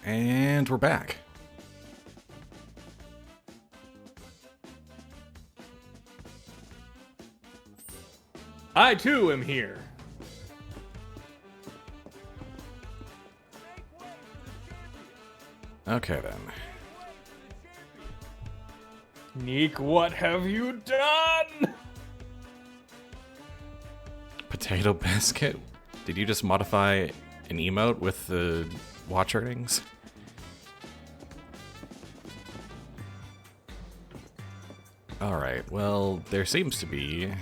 And we're back. I too am here. Okay then. Neek, what have you done? Potato biscuit? Did you just modify an emote with the watch earnings? Alright, well, there seems to be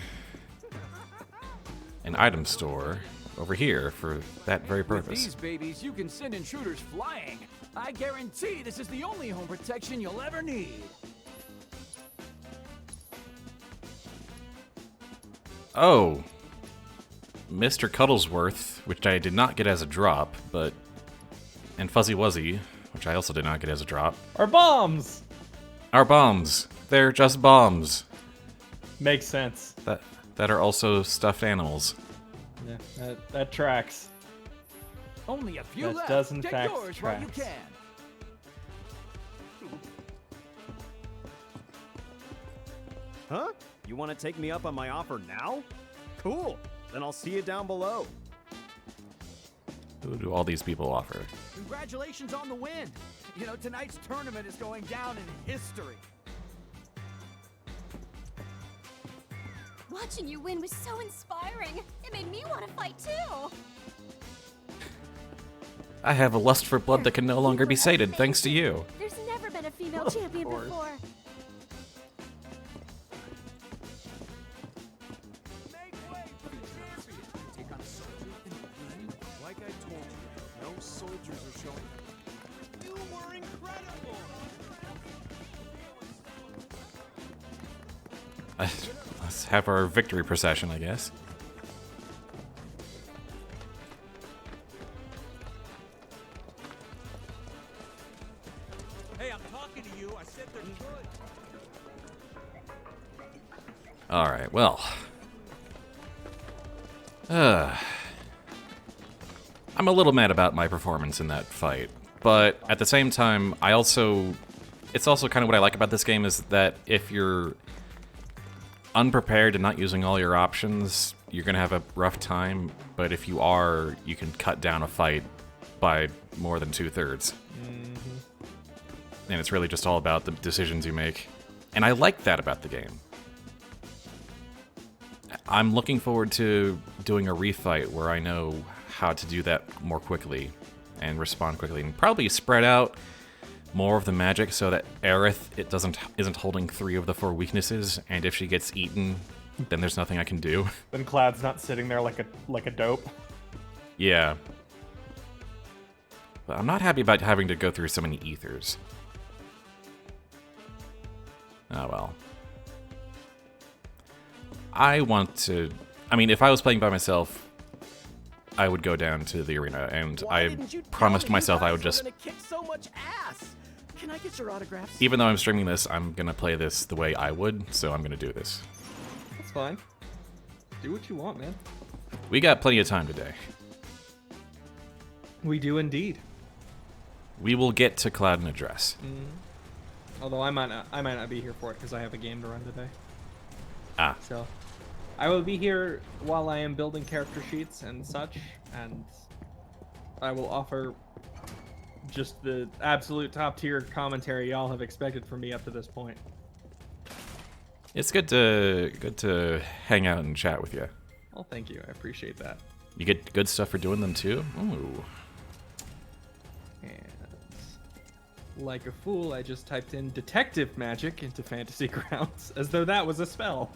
an item store over here for that very With purpose. these babies, you can send intruders flying. I guarantee this is the only home protection you'll ever need. Oh, Mr. Cuddlesworth, which I did not get as a drop, and Fuzzy Wuzzy, which I also did not get as a drop. Our bombs! Are bombs. They're just bombs. Makes sense. That are also stuffed animals. Yeah, that tracks. Only a few That left. does in Get fact yours while you tracks. can. Huh? You want to take me up on my offer now? Cool. Then I'll see you down below. Who do all these people offer? Congratulations on the win. You know, tonight's tournament is going down in history. Watching you win was so inspiring. It made me want to fight too. I have a lust for blood that can no longer be sated thanks to you. There's never been a female champion course. before. Make way for the champion. Take on a soldier in the game. Like I told you, no soldiers are showing. You were incredible. Let's have our victory procession, I guess. Hey, I'm talking to you. I said they're good. Alright, well. I'm a little mad about my performance in that fight, but at the same time, it's also kind of what I like about this game is that if you're unprepared and not using all your options, you're gonna have a rough time, but if you are, you can cut down a fight by more than 2/3. And it's really just all about the decisions you make. And I like that about the game. I'm looking forward to doing a refight where I know how to do that more quickly and respond quickly, and probably spread out more of the magic so that Aerith isn't holding 3 of the 4 weaknesses, and if she gets eaten, then there's nothing I can do. Then Cloud's not sitting there like a dope. Yeah. But I'm not happy about having to go through so many ethers. Oh well. If I was playing by myself, I would go down to the arena, and I promised myself I would just... Kick so much ass. Can I get your autographs? Even though I'm streaming this, I'm gonna play this the way I would, so I'm gonna do this. That's fine. Do what you want, man. We got plenty of time today. We do indeed. We will get to Cloud in a dress. Although I might not be here for it because I have a game to run today. Ah. So I will be here while I am building character sheets and such, and I will offer just the absolute top tier commentary y'all have expected from me up to this point. It's good to hang out and chat with you. Well, thank you. I appreciate that. You get good stuff for doing them too? Ooh. And like a fool, I just typed in detective magic into Fantasy Grounds as though that was a spell.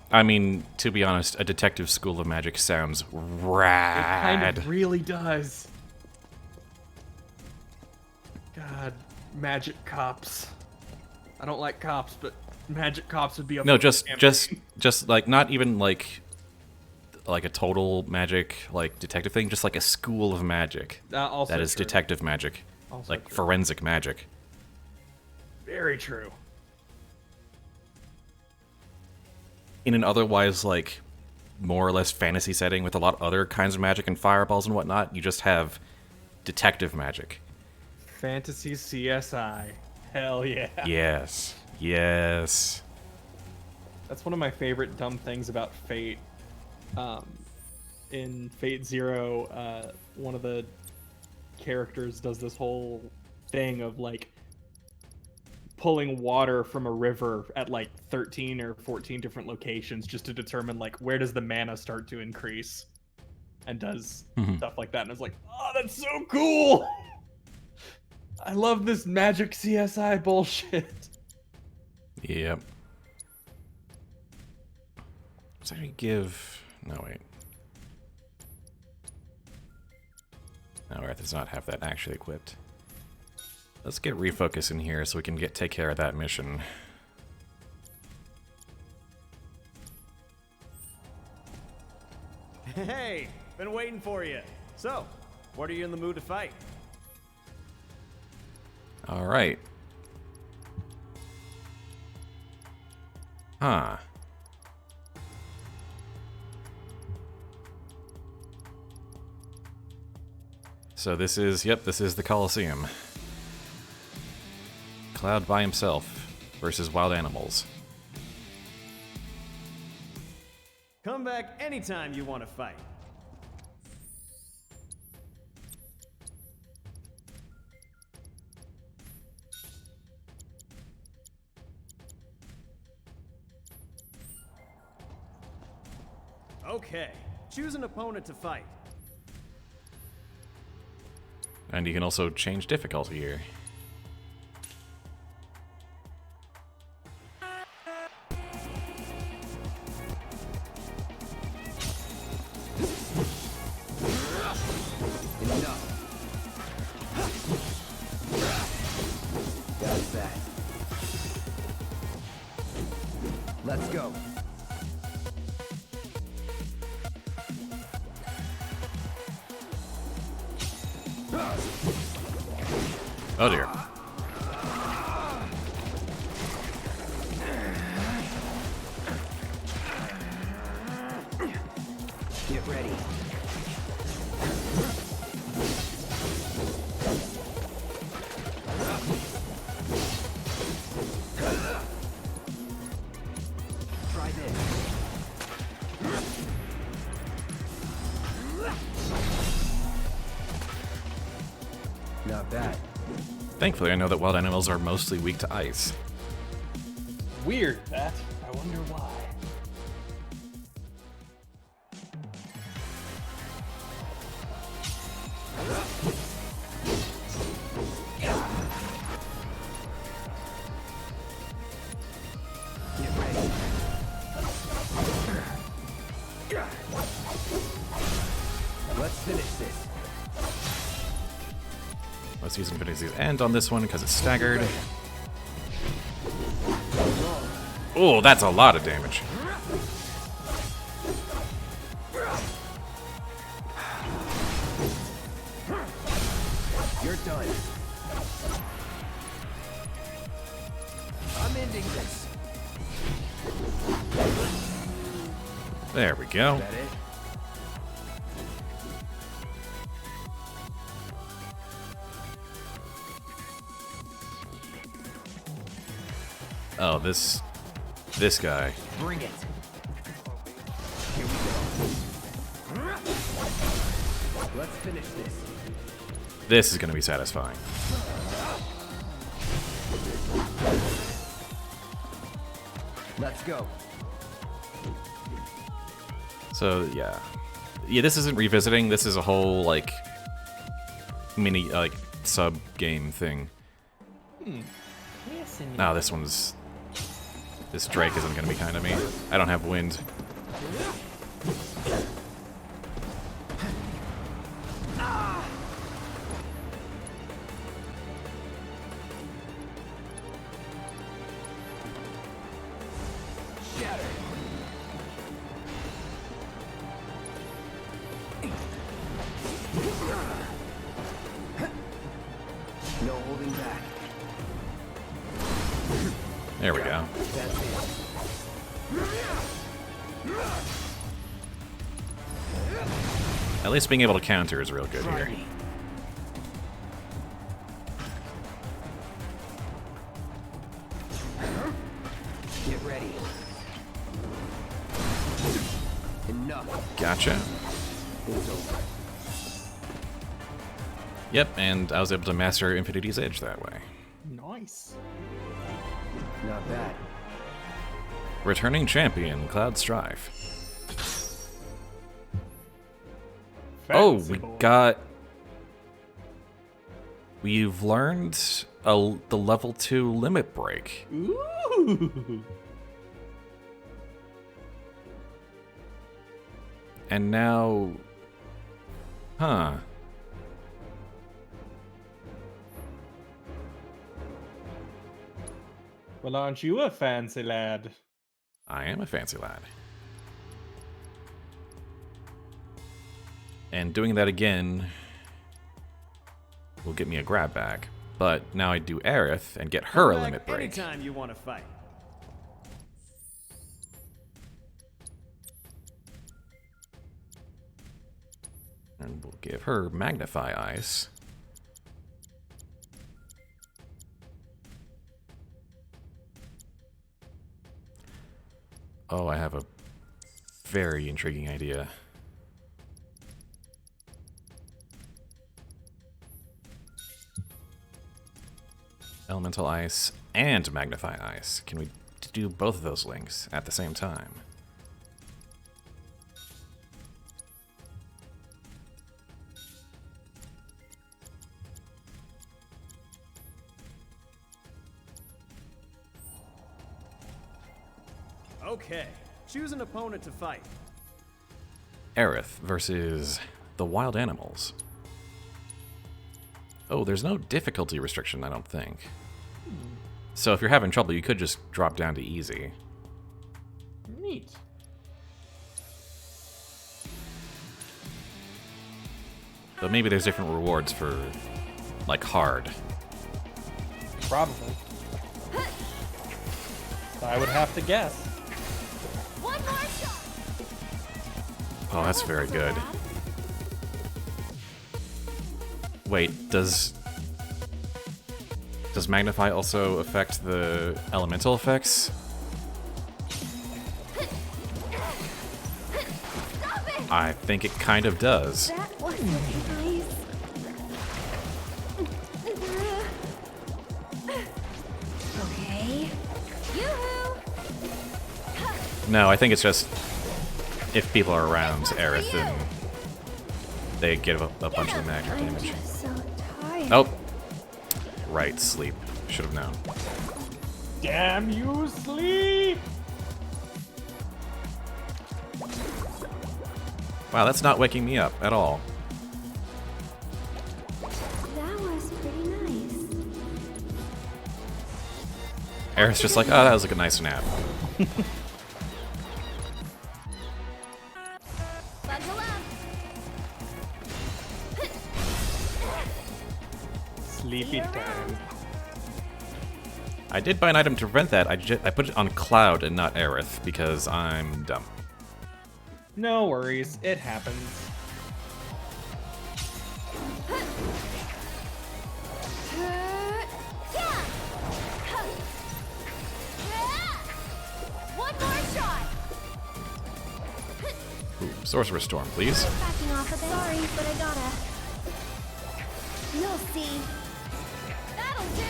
I mean, to be honest, a detective school of magic sounds It rad. kind of really does. God, magic cops. I don't like cops, but magic cops would be a No, fun campaign. just like not even like a total magic like detective thing, just like a school of magic. Also that is true. detective magic. Also like true. forensic magic. Very true. In an otherwise like more or less fantasy setting with a lot of other kinds of magic and fireballs and whatnot. You just have detective magic. Fantasy CSI. Hell yeah. Yes. Yes. That's one of my favorite dumb things about Fate. In Fate Zero, one of the characters does this whole thing of like pulling water from a river at like 13 or 14 different locations just to determine like where does the mana start to increase, and does stuff like that. And I was like, oh, that's so cool. I love this magic CSI bullshit. Yep. So I give... No, wait. No, Earth does not have that actually equipped. Let's get refocus in here so we can take care of that mission. Hey, been waiting for you. So, what are you in the mood to fight? All right. Huh. So this is, yep, this is the Colosseum. Cloud by himself versus wild animals. Come back anytime you want to fight. Okay, choose an opponent to fight. And you can also change difficulty here. That's that. Let's go. Oh dear. Get ready. Try this. Not bad. Thankfully, I know that wild animals are mostly weak to ice. Weird, that. I wonder why. Get ready. Let's finish this. Let's use Infinity's End on this one because it's staggered. Oh, that's a lot of damage. You're done. I'm ending this. There we go. Is that it? Oh, this guy. Bring it. Here we go. Let's finish this. This is going to be satisfying. Let's go. So, yeah. Yeah, this isn't revisiting. This is a whole, like, mini, like, sub-game thing. No, this one's... This Drake isn't going to be kind to me. I don't have wind. Shatter. No holding back. There we go. That's it. At least being able to counter is real good Try here. me. Get ready. Enough. Gotcha. It's over. Yep, and I was able to master Infinity's Edge that way. Nice. Not bad. Returning champion, Cloud Strife. Oh, we Fancy boy. got... We've learned the level 2 limit break. Ooh. And now... Huh. Well, aren't you a fancy lad? I am a fancy lad. And doing that again will get me a grab bag. But now I do Aerith and get her a Come back limit break. Anytime you want to fight. And we'll give her Magnify Ice. Oh, I have a very intriguing idea. Elemental Ice and Magnify Ice. Can we do both of those links at the same time? Okay, choose an opponent to fight. Aerith versus the wild animals. Oh, there's no difficulty restriction, I don't think. So if you're having trouble, you could just drop down to easy. Neat. But maybe there's different rewards for, like, hard. Probably. I would have to guess. One more shot. Oh, that's very good. Wait, does Magnify also affect the elemental effects? Stop it! I think it kind of does. That wasn't nice. Okay. Yoo-hoo! No, I think it's just if people are around Aerith, then they get a bunch of the magic I'm damage. just so tired. Oh! Right, sleep. Should have known. Damn you, sleep! Wow, that's not waking me up at all. That was pretty nice. Aerith's just like, oh, that was like a nice nap. Bundle up. Sleepy time. I did buy an item to prevent that. I put it on Cloud and not Aerith because I'm dumb. No worries, it happens. One more shot. Ooh, Sorcerer's Storm, please. Backing off a bit. Sorry, but I gotta. You'll see. That'll do.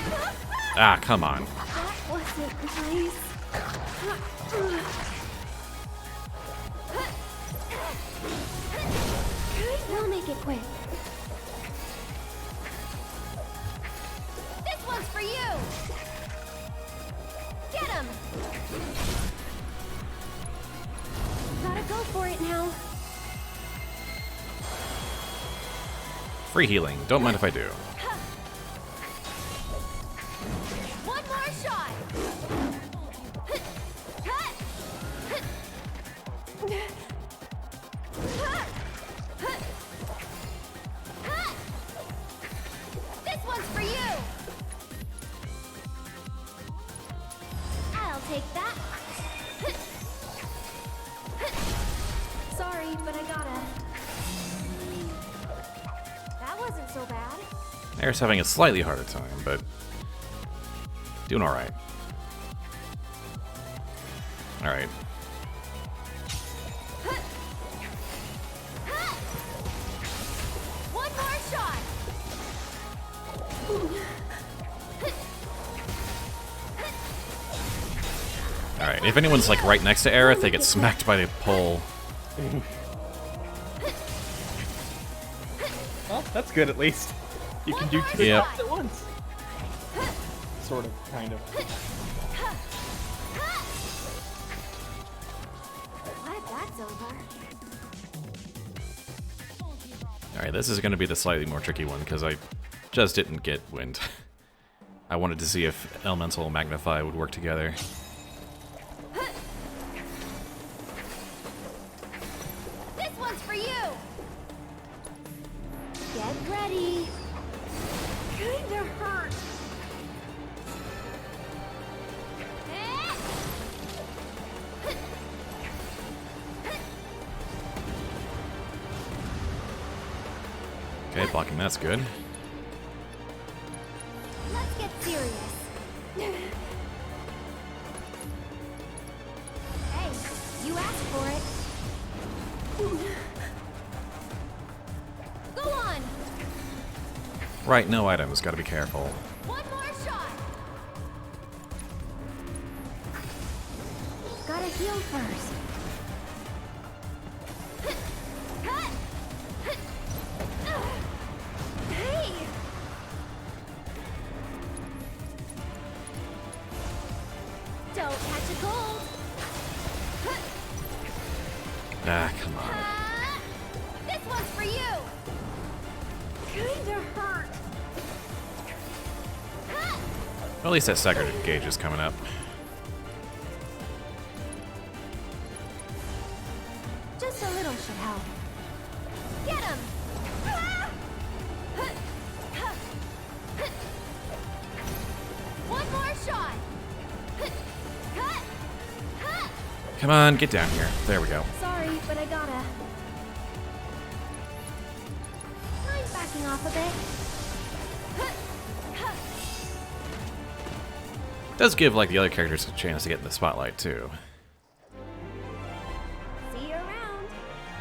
Ah, come on. That wasn't nice. We'll make it quick. This one's for you. Get him. Gotta go for it now. Free healing. Don't mind if I do. One more shot. This one's for you. I'll take that. Sorry, but I gotta. wasn't so bad. Aerith's having a slightly harder time, but doing all right. All right. One more shot. All right. If anyone's like right next to Aerith, they get smacked by the pole. Well, that's good at least. You can do two Yep. shots at once. Sort of, kind of. Glad that's over. All right. This is going to be the slightly more tricky one because I just didn't get wind. I wanted to see if Elemental and Magnify would work together. This one's for you. Get ready. Kinda hurt. Okay, blocking that's good. Let's get serious. Hey, you asked for it. Go on. Right, no items. Got to be careful. One more shot. Gotta heal first. Hey. Don't catch a cold. Ah, come on. This one's for you. Kinda hurt. Well, at least that second gauge is coming up. Just a little should help. Get him. One more shot. Come on, get down here. There we go. Sorry, but I gotta. Mind backing off a bit? Does give like the other characters a chance to get in the spotlight too. See you around.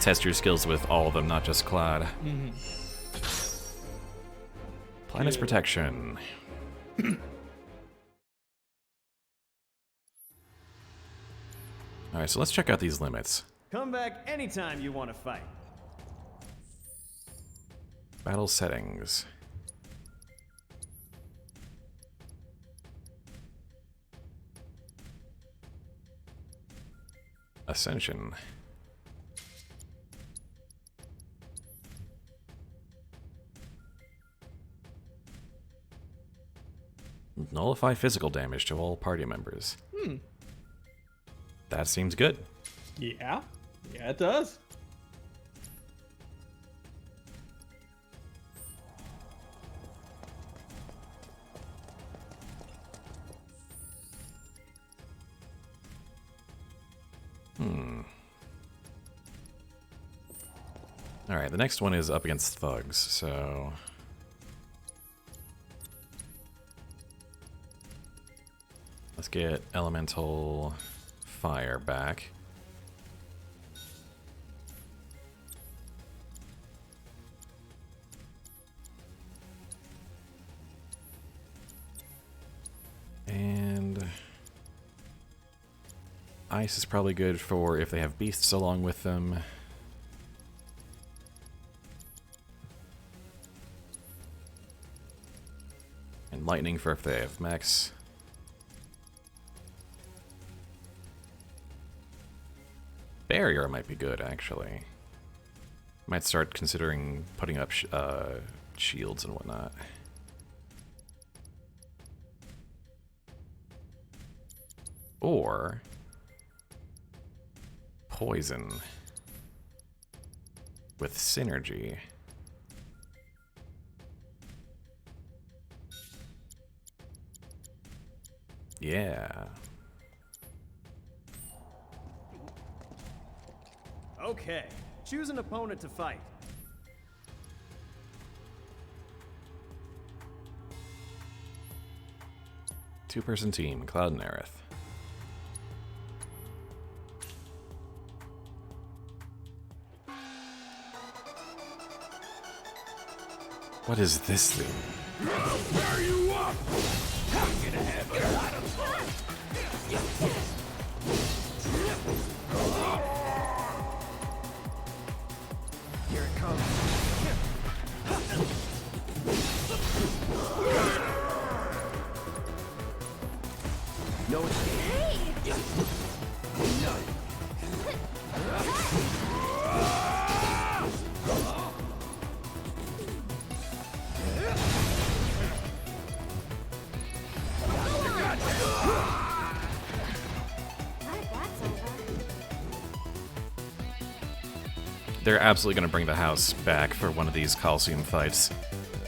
Test your skills with all of them, not just Claude. Planet's protection. Alright, so let's check out these limits. Come back anytime you want to fight. Battle settings. Ascension. Nullify physical damage to all party members. That seems good. Yeah. Yeah, it does. Alright, the next one is up against thugs, so... let's get Elemental Fire back. And... Ice is probably good for if they have beasts along with them. And lightning for if they have mechs. Barrier might be good, actually. Might start considering putting up shields and whatnot. Or poison with synergy. Yeah. Okay, choose an opponent to fight. Two-person team, Cloud and Aerith. What is this thing? Here it comes. No escape. None. They're absolutely going to bring the house back for one of these Coliseum fights.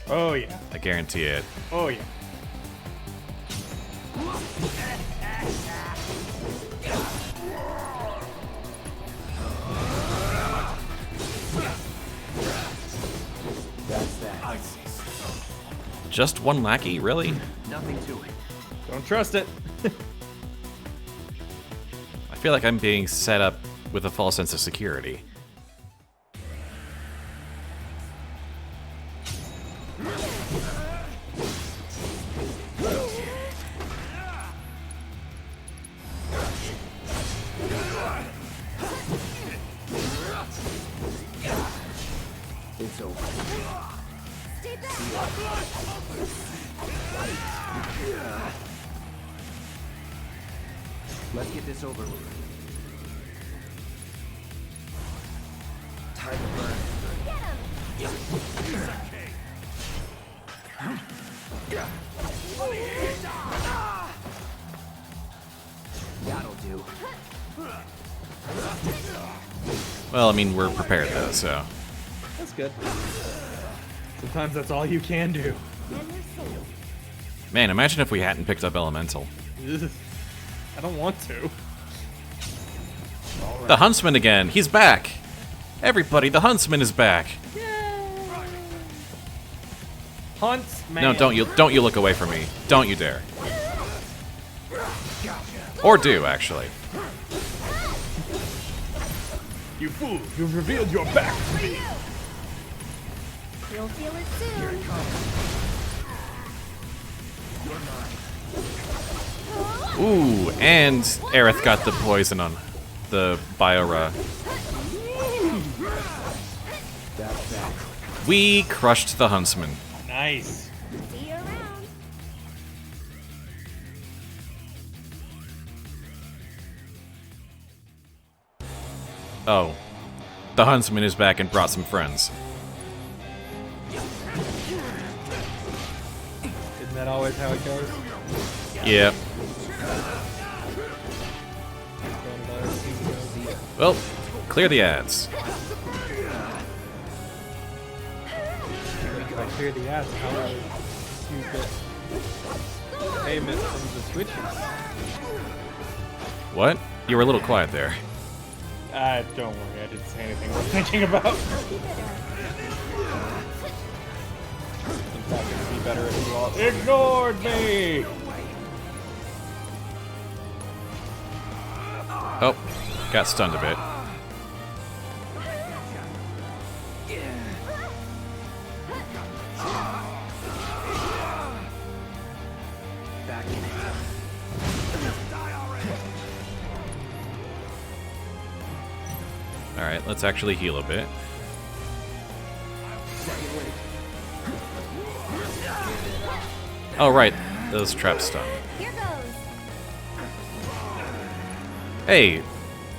Oh yeah. I guarantee it. Oh yeah. That's that. Just one lackey, really? Nothing to it. Don't trust it. I feel like I'm being set up with a false sense of security. It's over. Stay back. Let's get this over with. Time to burn. Get him. That'll do. Well, I mean, we're prepared though, so. That's good. Sometimes that's all you can do. And you're safe. Man, imagine if we hadn't picked up Elemental. Ugh. I don't want to. The Huntsman again! He's back! Everybody, the Huntsman is back! Huntsman. No, don't you look away from me. Don't you dare. Or do, actually. You fool! You've revealed your back to me. You'll feel it soon. Ooh, and Aerith got the poison on the Biora. That's that. We crushed the Huntsman. Nice. See you around. Oh. The Huntsman is back and brought some friends. Isn't that always how it goes? Yep. Well, clear the ads. If I clear the ads, how will you get payment from the Switches? What? You were a little quiet there. Don't worry, I didn't say anything worth thinking about. In fact, it would be better if you all ignored me! Oh, got stunned a bit. Back in it. Alright, let's actually heal a bit. Second wave. Oh, right. Those traps stun. Here goes. Hey,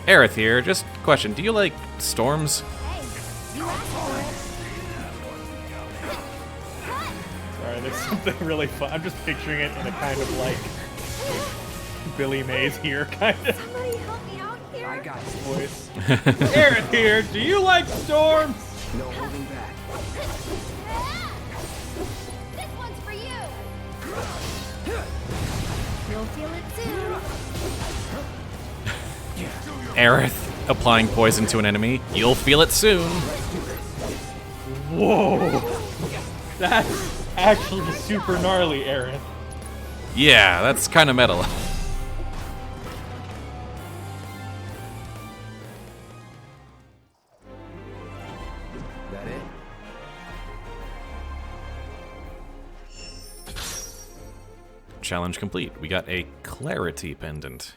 Aerith here. Just a question. Do you like storms? Hey, you asked for it. Sorry, there's something really fun. I'm just picturing it in a kind of like Billy Mays here kind of Somebody help me out here. I got it. voice. Aaron here, do you like storms? No holding back. This one's for you. You'll feel it soon. Aerith applying poison to an enemy. You'll feel it soon. Whoa! That's actually super gnarly, Aaron. Yeah, that's kind of metal. That it? Challenge complete. We got a clarity pendant.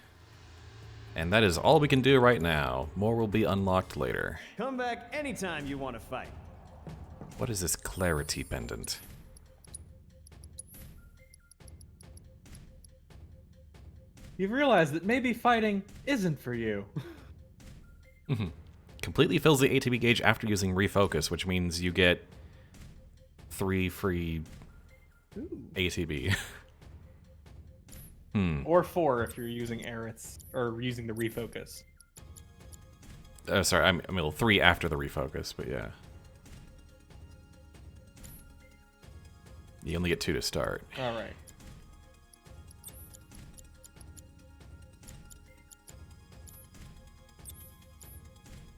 And that is all we can do right now. More will be unlocked later. Come back anytime you want to fight. What is this clarity pendant? You've realized that maybe fighting isn't for you. Completely fills the ATB gauge after using refocus, which means you get 3 free ATB. Or 4 if you're using Aerith's, or using the refocus. Sorry, I mean 3 after the refocus, but yeah. You only get 2 to start. Alright.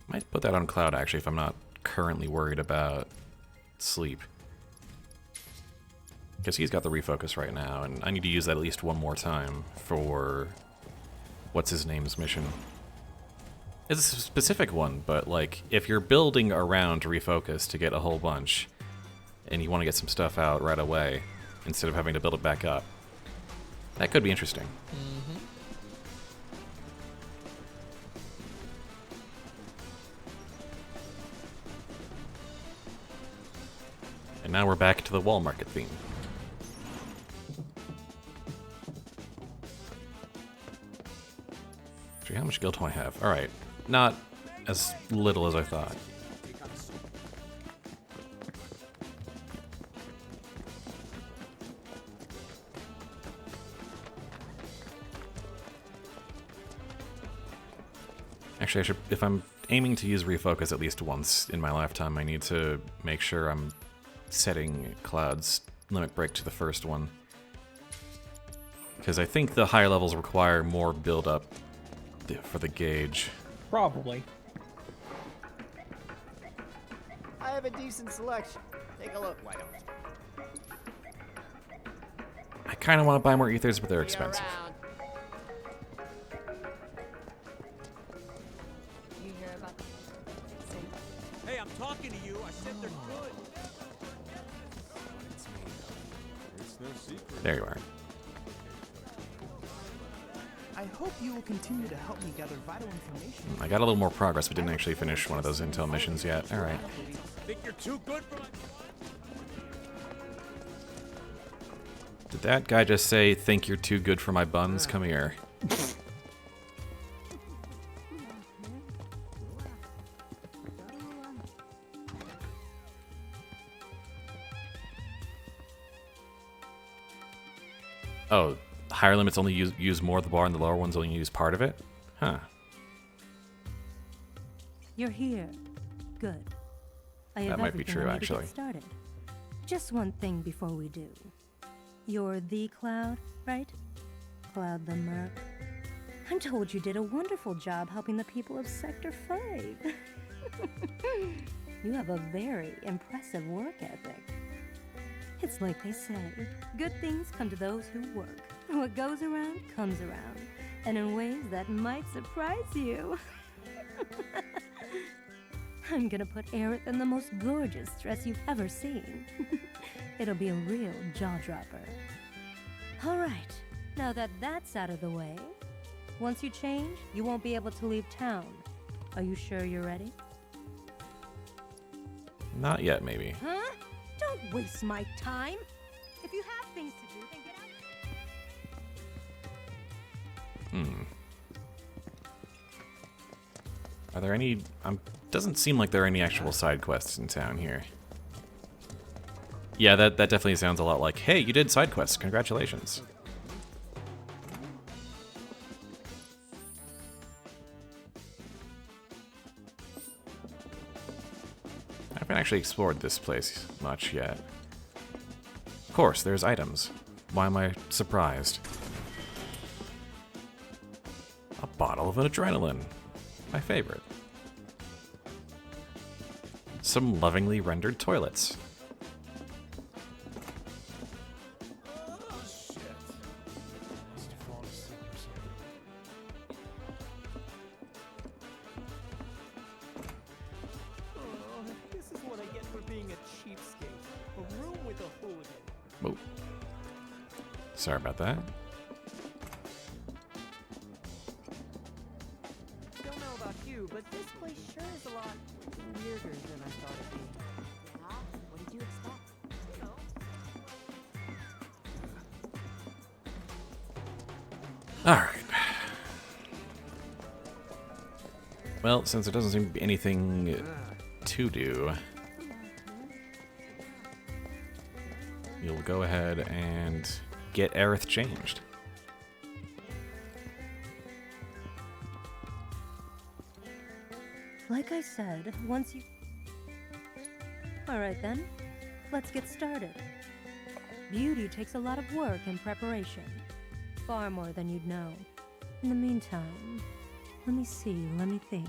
Might put that on Cloud, actually, if I'm not currently worried about sleep. Because he's got the refocus right now, and I need to use that at least one more time for... what's-his-name's mission. It's a specific one, but, like, if you're building around refocus to get a whole bunch, and you want to get some stuff out right away, instead of having to build it back up, that could be interesting. And now we're back to the wall market theme. Actually, how much gil do I have? Alright, not as little as I thought. Actually, I should, if I'm aiming to use refocus at least once in my lifetime, I need to make sure I'm setting Cloud's limit break to the first one. Because I think the higher levels require more build-up for the gauge. Probably. I have a decent selection. Take a look, why don't you? I kind of want to buy more ethers, but they're See you expensive. around. You hear about the Hey, I'm talking to you. I said they're good. There you are. I hope you will continue to help me gather vital information. I got a little more progress, but didn't actually finish one of those intel missions yet. Alright. Think you're too good for my... Did that guy just say, think you're too good for my buns? Come here. Oh, higher limits only use more of the bar and the lower ones only use part of it? Huh. You're here. Good. I have That might be everything true, I need to get actually. started. Just one thing before we do. You're the Cloud, right? Cloud the Merc. I'm told you did a wonderful job helping the people of Sector 5. You have a very impressive work ethic. It's like they say, good things come to those who work. What goes around comes around, and in ways that might surprise you. I'm gonna put Aerith in the most gorgeous dress you've ever seen. It'll be a real jaw-dropper. Alright, now that that's out of the way, once you change, you won't be able to leave town. Are you sure you're ready? Not yet, maybe. Huh? Don't waste my time! If you have things to do, then get out. Are there any... doesn't seem like there are any actual side quests in town here. Yeah, that definitely sounds a lot like, hey, you did side quests, congratulations. I haven't actually explored this place much yet. Of course, there's items. Why am I surprised? A bottle of adrenaline. My favorite. Some lovingly rendered toilets. Whoa. Sorry about that. Don't know about you, but this place sure is a lot weirder than I thought it'd be. Yeah? What did you expect? You know. Alright. Well, since there doesn't seem to be anything to do, you'll go ahead and get Aerith changed. Like I said, once you... Alright then, let's get started. Beauty takes a lot of work and preparation. Far more than you'd know. In the meantime, let me see, let me think.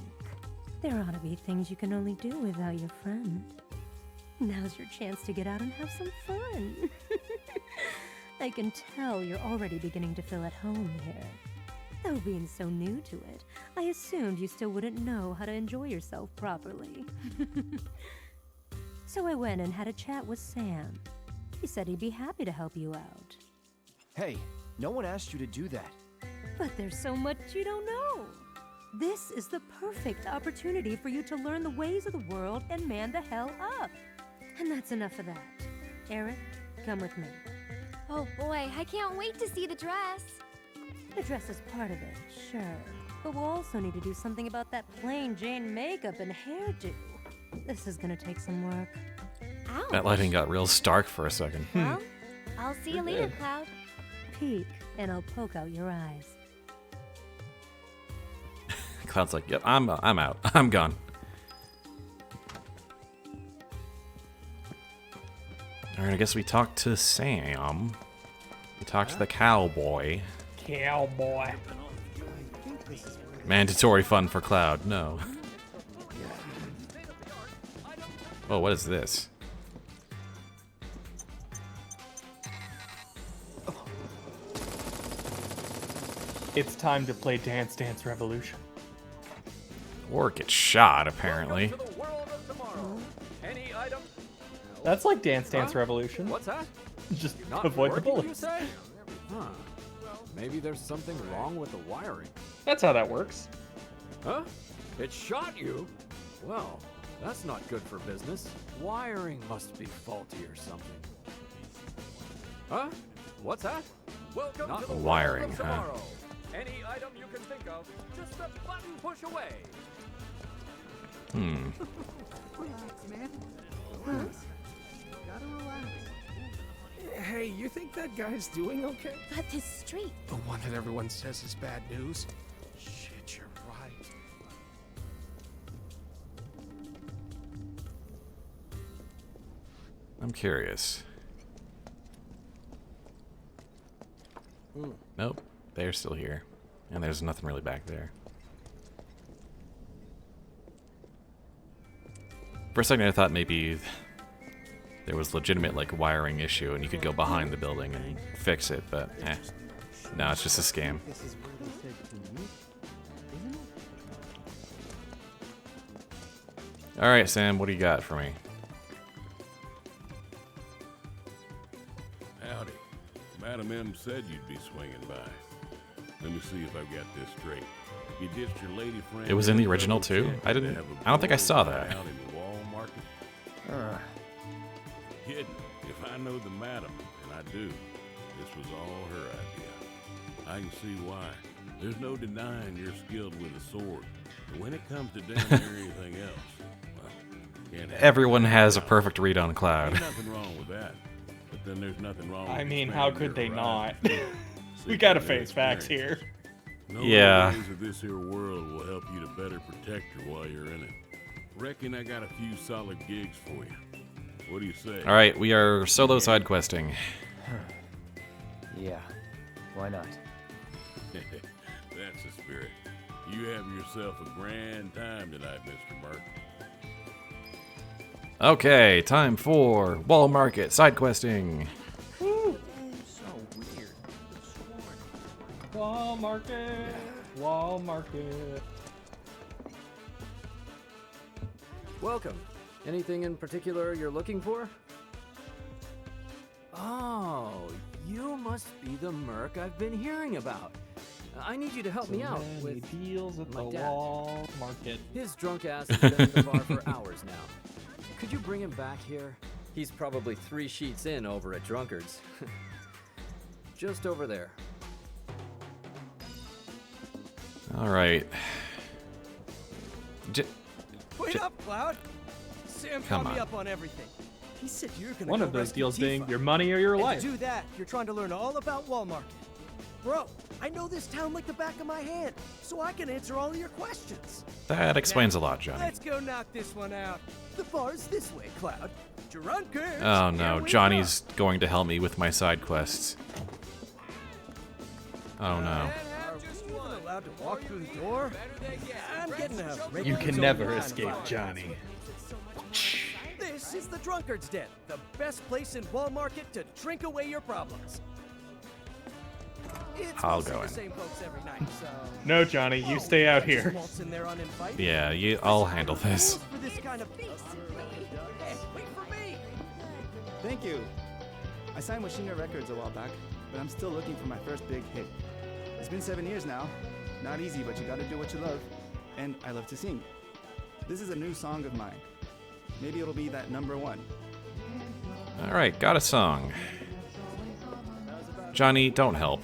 There ought to be things you can only do without your friend. Now's your chance to get out and have some fun. I can tell you're already beginning to feel at home here. Though being so new to it, I assumed you still wouldn't know how to enjoy yourself properly. So I went and had a chat with Sam. He said he'd be happy to help you out. Hey, no one asked you to do that. But there's so much you don't know. This is the perfect opportunity for you to learn the ways of the world and man the hell up. And that's enough of that. Aerith, come with me. Oh boy, I can't wait to see the dress. The dress is part of it, sure. But we'll also need to do something about that plain Jane makeup and hairdo. This is gonna take some work. Ouch. That lighting got real stark for a second. Well, I'll see you later, good. Cloud. Peek, and I'll poke out your eyes. Cloud's like, yep, I'm out. I'm gone. Alright, I guess we talked to Sam. We talked to the cowboy. Cowboy. Mandatory fun for Cloud. No. Oh, what is this? It's time to play Dance Dance Revolution. Or get shot, apparently. Welcome to the world of tomorrow. Any item? That's like Dance Dance Revolution. What's that? Just Not avoid the working, you bullets. say? Huh. Maybe there's something wrong with the wiring. That's how that works. Huh? It shot you? Well, that's not good for business. Wiring must be faulty or something. Huh? What's that? Welcome Not to the wiring, world of huh? tomorrow. Any item you can think of, just a button push away. Relax, man. Relax. Gotta relax. Hey, you think that guy's doing okay? But this street. The one that everyone says is bad news? Shit, you're right. I'm curious. Nope, they're still here. And there's nothing really back there. For a second I thought maybe there was legitimate like wiring issue and you could go behind the building and fix it, but no, it's just a scam. This is where they said to meet, isn't it? Alright, Sam, what do you got for me? Howdy. Madam M said you'd be swinging by. Let me see if I've got this straight. You ditched your lady friend. It was in the original too? I don't think I saw that. Out in the wall market. Kidding. If I know the madam, and I do, this was all her idea. I can see why. There's no denying you're skilled with a sword. But when it comes to damn near anything else, well, can't have Everyone has a perfect read on Cloud. Ain't nothing wrong with that. But then there's nothing wrong with I mean, how expanding could they your not? horizons. We gotta face facts here. No Yeah. ways of this here world will help you to better protect her while you're in it. Reckon I got a few solid gigs for you. What do you say? Alright, we are solo side questing. Yeah, why not? That's the spirit. You have yourself a grand time tonight, Mr. Merc. Okay, time for Wall Market side questing. So weird. Wall market. Wall market. Welcome. Anything in particular you're looking for? Oh, you must be the merc I've been hearing about. I need you to help me out with deals at my the dad. wall market. His drunk ass has been at the bar for hours now. Could you bring him back here? He's probably 3 sheets in over at Drunkard's. Just over there. All right. Wait up, Cloud. Sam Come caught me on. up on everything. He said you're gonna One go of those rescue deals being Tifa. your money or your And life. to do that, you're trying to learn all about Wall Market. Bro, I know this town like the back of my hand, so I can answer all of your questions. That explains a lot, Johnny. Let's go knock this one out. The bar's this way, Cloud. Drunkard. Oh no, Johnny's going to help me with my side quests. Oh no. Are we even allowed to walk through the door? I'm getting a You can never escape Johnny. This is the Drunkard's Den, the best place in Wall Market to drink away your problems. It's I'll mostly go the in. same folks every night, so... No, Johnny, you stay out here. Waltz in there uninvited. Yeah, I'll handle this. Rules for this kind of... Hey, wait for me! Thank you. I signed Washina Records a while back, but I'm still looking for my first big hit. It's been 7 years now. Not easy, but you gotta do what you love. And I love to sing. This is a new song of mine. Maybe it'll be that #1. All right, got a song. Johnny, don't help.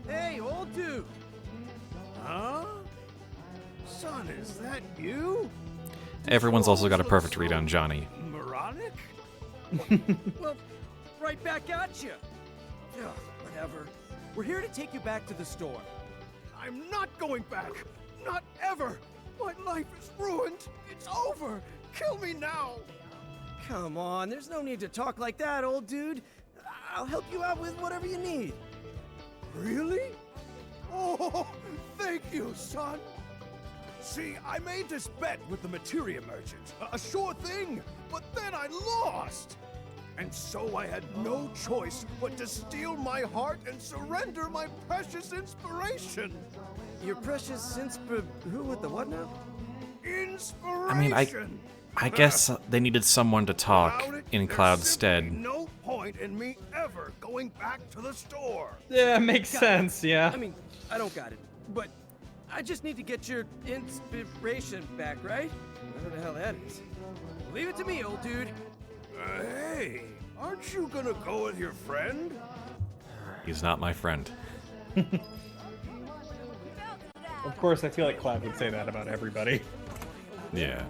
Hey, old dude! Huh? Son, is that you? Everyone's also got a perfect read on Johnny. Moronic? Well, right back at you. Ugh, whatever. We're here to take you back to the store. I'm not going back. Not ever. My life is ruined. It's over. Kill me now. Come on, there's no need to talk like that, old dude. I'll help you out with whatever you need. Really? Oh, thank you, son. See, I made this bet with the materia merchant. A sure thing. But then I lost. And so I had no choice but to steal my heart and surrender my precious inspiration. Your precious who with the what now? Inspiration. I mean, I guess they needed someone to talk Without it, in there's Cloud's simply stead. no point in me ever going back to the store. Yeah, makes sense, yeah. I mean, I don't got it, but I just need to get your inspiration back, right? Whatever the hell that is. Leave it to me, old dude. Hey, aren't you gonna go with your friend? He's not my friend. Of course, I feel like Cloud would say that about everybody. Yeah.